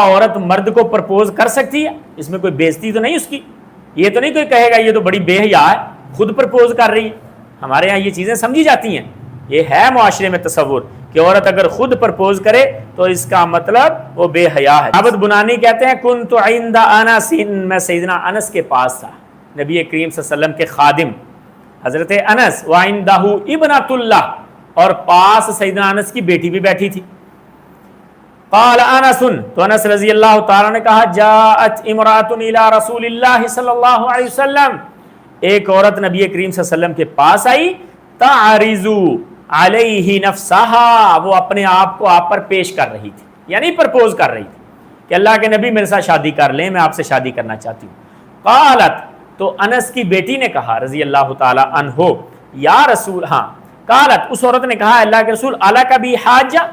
عورت مرد کو پرپوز کر سکتی ہے؟ اس میں کوئی بےزتی تو نہیں اس کی؟ یہ تو نہیں کوئی کہے گا یہ تو بڑی بے حیا ہے خود پرپوز کر رہی ہے۔ ہمارے ہاں یہ چیزیں سمجھی جاتی ہیں، یہ ہے معاشرے میں تصور کہ عورت اگر خود پرپوز کرے تو اس کا مطلب وہ بے حیا ہے۔ عابد بنانی کہتے ہیں کنت عند انس، میں سیدنا انس کے پاس تھا، نبی کریم صلی اللہ علیہ وسلم کے خادم حضرت انس، وعندہ ابنۃ اللہ، اور پاس سیدنا انس کی بیٹی بھی بیٹھی تھی۔ قال انس، تو انس رضی اللہ تعالیٰ نے کہا جاءت امرأۃ الی رسول اللہ صلی اللہ علیہ وسلم، ایک عورت نبی کریم صلی اللہ علیہ وسلم کے پاس آئی، تعرض علیہ نفسہا، وہ اپنے آپ کو آپ پر پیش کر رہی تھی، یعنی پرپوز کر رہی تھی کہ اللہ کے نبی میرے ساتھ شادی کر لیں، میں آپ سے شادی کرنا چاہتی ہوں۔ قالت، تو انس کی بیٹی نے کہا رضی اللہ تعالی عنہ، یا رسول، قالت، اس عورت نے کہا اللہ کے رسول، الک بی حاجہ،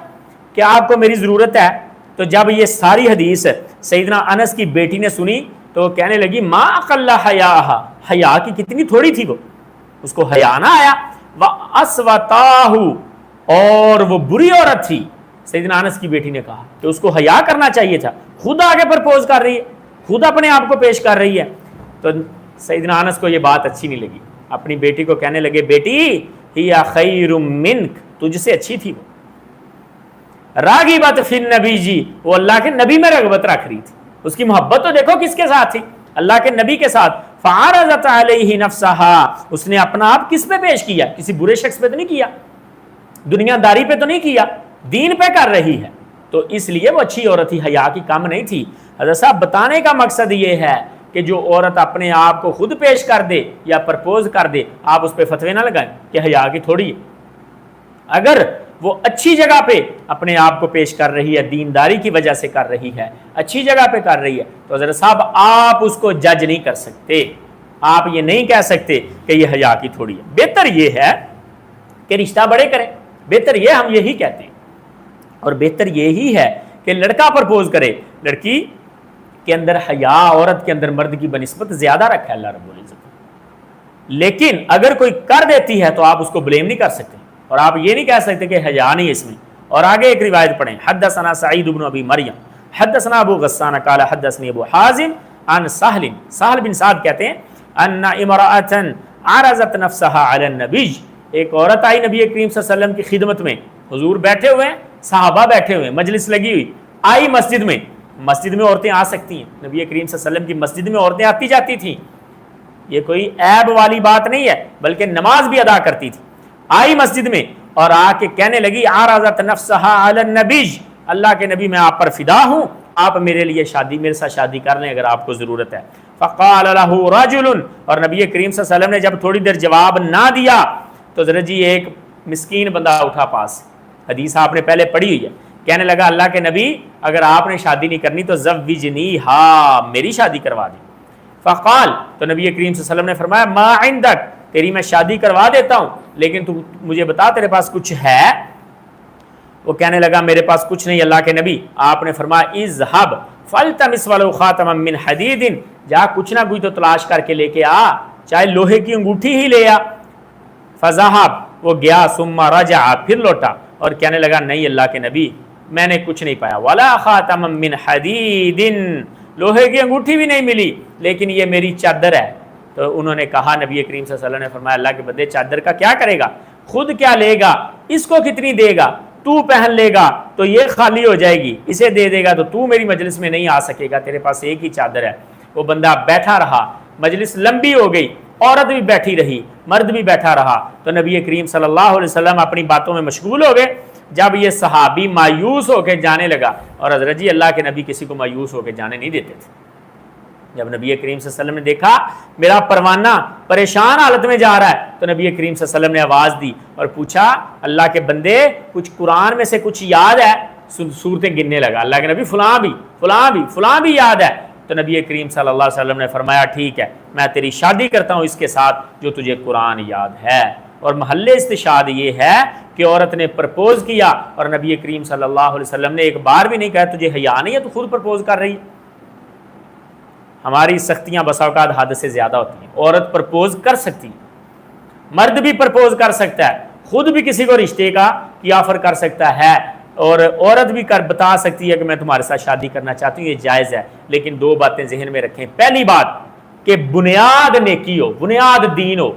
کہ آپ کو میری ضرورت ہے؟ تو جب یہ ساری حدیث سیدنا انس کی بیٹی نے سنی تو وہ کہنے لگی ما اقل حیاہا، حیا کی کتنی تھوڑی تھی وہ، اس کو حیا نہ آیا، واسوتاہ، اور وہ بری عورت تھی۔ سیدنا انس کی بیٹی نے کہا کہ اس کو حیا کرنا چاہیے تھا، خود آگے پرپوز کر رہی ہے، خود اپنے آپ کو پیش کر رہی ہے۔ تو سیدنا انس کو یہ بات اچھی نہیں لگی، اپنی بیٹی کو کہنے لگے بیٹی ہی خیر منک، تجھ سے اچھی تھی وہ، راغبت فی النبی جی، وہ اللہ کے نبی میں رغبت رکھ رہی تھی، اس کی محبت تو دیکھو کس کے ساتھ تھی، اللہ کے نبی کے ساتھ۔ فعرضت علیہ نفسہا، اس نے اپنا آپ کس پہ پیش کیا؟ کسی برے شخص پہ تو نہیں کیا، دنیا داری پہ تو نہیں کیا، دین پہ کر رہی ہے، تو اس لیے وہ اچھی عورت تھی، حیا کی کم نہیں تھی۔ حضرت صاحب بتانے کا مقصد یہ ہے کہ جو عورت اپنے آپ کو خود پیش کر دے یا پرپوز کر دے، آپ اس پہ فتوے نہ لگائیں کہ حیا کی تھوڑی ہے۔ اگر وہ اچھی جگہ پہ اپنے آپ کو پیش کر رہی ہے، دینداری کی وجہ سے کر رہی ہے، اچھی جگہ پہ کر رہی ہے، تو حضرت صاحب آپ اس کو جج نہیں کر سکتے، آپ یہ نہیں کہہ سکتے کہ یہ حیا کی تھوڑی ہے۔ بہتر یہ ہے کہ رشتہ بڑے کریں، بہتر یہ ہم یہی کہتے ہیں، اور بہتر یہی ہے کہ لڑکا پرپوز کرے، لڑکی کے اندر حیا عورت کے اندر مرد کی بنسبت زیادہ رکھا ہے اللہ رب العزت، لیکن اگر کوئی کر دیتی ہے تو آپ اس کو بلیم نہیں کر سکتے، اور آپ یہ نہیں کہہ سکتے کہ حیا نہیں اس میں۔ اور آگے ایک روایت پڑھیں، حدثنا سعید بن ابی مریم حدثنا ابو غسان قال حدثني ابو حازم عن سہل بن سعد کہتے ہیں ان امرأۃ عرضت نفسها علی النبی، ایک عورت آئی نبی کریم صلی اللہ علیہ وسلم کی خدمت میں، حضور بیٹھے ہوئے ہیں، صحابہ بیٹھے ہوئے ہیں، مجلس لگی ہوئی، آئی مسجد میں عورتیں آ سکتی ہیں، نبی کریم صلی اللہ علیہ وسلم کی مسجد میں عورتیں آتی جاتی تھیں، یہ کوئی عیب والی بات نہیں ہے، بلکہ نماز بھی ادا کرتی تھی۔ آئی مسجد میں اور آ کے کہنے لگی عرضت نفسها علی النبی، اللہ کے نبی میں آپ پر فدا ہوں، آپ میرے لیے میرے ساتھ شادی کر لیں اگر آپ کو ضرورت ہے۔ فقال له رجل، اور نبی کریم صلی اللہ علیہ وسلم نے جب تھوڑی دیر جواب نہ دیا تو ذرا جی ایک مسکین بندہ اٹھا پاس، حدیث آپ نے پہلے پڑھی ہوئی ہے، کہنے لگا اللہ کے نبی اگر آپ نے شادی نہیں کرنی تو زوجنیھا، میری شادی کروا دیں۔ فقال، تو نبی کریم صلی اللہ علیہ وسلم نے فرمایا ما عندک، تیری میں شادی کروا دیتا ہوں لیکن تو مجھے بتا تیرے پاس کچھ ہے؟ وہ کہنے لگا میرے پاس کچھ نہیں اللہ کے نبی۔ آپ نے فرمایا اذهب فالتمس ولو خاتما من حدید، جا کچھ نہ کوئی تو تلاش کر کے لے کے آ، چاہے لوہے کی انگوٹھی ہی لے آ۔ فذهب، وہ گیا، ثم رجع، پھر لوٹا اور کہنے لگا نہیں اللہ کے نبی میں نے کچھ نہیں پایا، ولا خاتما من حدید، لوہے کی انگوٹھی بھی نہیں ملی، لیکن یہ میری چادر ہے۔ تو انہوں نے کہا، نبی کریم صلی اللہ علیہ وسلم نے فرمایا اللہ کے بندے چادر کا کیا کرے گا، خود کیا لے گا، اس کو کتنی دے گا، تو پہن لے گا تو یہ خالی ہو جائے گی، اسے دے دے گا تو میری مجلس میں نہیں آ سکے گا، تیرے پاس ایک ہی چادر ہے۔ وہ بندہ بیٹھا رہا، مجلس لمبی ہو گئی، عورت بھی بیٹھی رہی، مرد بھی بیٹھا رہا، تو نبی کریم صلی اللہ علیہ وسلم اپنی باتوں میں مشغول ہو گئے۔ جب یہ صحابی مایوس ہو کے جانے لگا، اور حضرت جی اللہ کے نبی کسی کو مایوس ہو کے جانے نہیں دیتے تھے، جب نبی کریم صلی اللہ علیہ وسلم نے دیکھا میرا پروانہ پریشان حالت میں جا رہا ہے تو نبی کریم صلی اللہ علیہ وسلم نے آواز دی اور پوچھا اللہ کے بندے کچھ قرآن میں سے کچھ یاد ہے؟ صورتیں گننے لگا، اللہ کے نبی فلاں بھی یاد ہے؟ تو نبی کریم صلی اللہ علیہ وسلم نے فرمایا ٹھیک ہے میں تیری شادی کرتا ہوں اس کے ساتھ جو تجھے قرآن یاد ہے۔ اور محل استشہاد یہ ہے کہ عورت نے پرپوز کیا اور نبی کریم صلی اللہ علیہ وسلم نے ایک بار بھی نہیں کہا تجھے حیا نہیں ہے تو خود پرپوز کر رہی۔ ہماری سختیاں بسا اوقات حد سے زیادہ ہوتی ہیں، عورت پرپوز کر سکتی ہے، مرد بھی پرپوز کر سکتا ہے، خود بھی کسی کو رشتے کی آفر کر سکتا ہے، اور عورت بھی بتا سکتی ہے کہ میں تمہارے ساتھ شادی کرنا چاہتی ہوں، یہ جائز ہے، لیکن دو باتیں ذہن میں رکھیں۔ پہلی بات کہ بنیاد نیکی ہو، بنیاد دین ہو،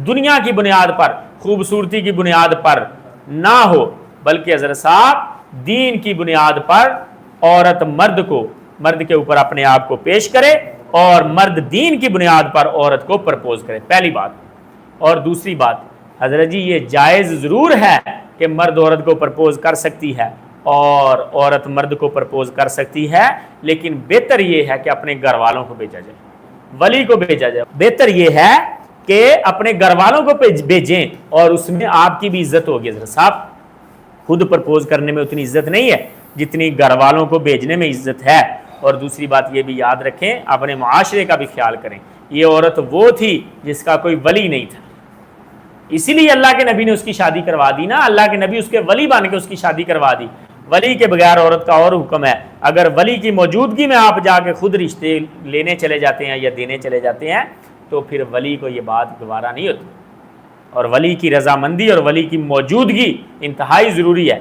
دنیا کی بنیاد پر، خوبصورتی کی بنیاد پر نہ ہو، بلکہ حضرت صاحب دین کی بنیاد پر عورت مرد کے اوپر اپنے آپ کو پیش کرے، اور مرد دین کی بنیاد پر عورت کو پرپوز کرے، پہلی بات۔ اور دوسری بات حضرت جی یہ جائز ضرور ہے کہ مرد عورت کو پرپوز کر سکتی ہے اور عورت مرد کو پرپوز کر سکتی ہے، لیکن بہتر یہ ہے کہ اپنے گھر والوں کو بھیجا جائے، ولی کو بھیجا جائے۔ بہتر یہ ہے کہ اپنے گھر والوں کو بھیجیں، اور اس میں آپ کی بھی عزت ہوگی حضرت صاحب۔ خود پرپوز کرنے میں اتنی عزت نہیں ہے جتنی گھر والوں کو بھیجنے میں عزت ہے۔ اور دوسری بات یہ بھی یاد رکھیں، اپنے معاشرے کا بھی خیال کریں، یہ عورت وہ تھی جس کا کوئی ولی نہیں تھا، اسی لیے اللہ کے نبی نے اس کی شادی کروا دی نا، اللہ کے نبی اس کے ولی بن کے اس کی شادی کروا دی۔ ولی کے بغیر عورت کا اور حکم ہے، اگر ولی کی موجودگی میں آپ جا کے خود رشتے لینے چلے جاتے ہیں یا دینے چلے جاتے ہیں تو پھر ولی کو یہ بات گوارا نہیں ہوتی، اور ولی کی رضامندی اور ولی کی موجودگی انتہائی ضروری ہے۔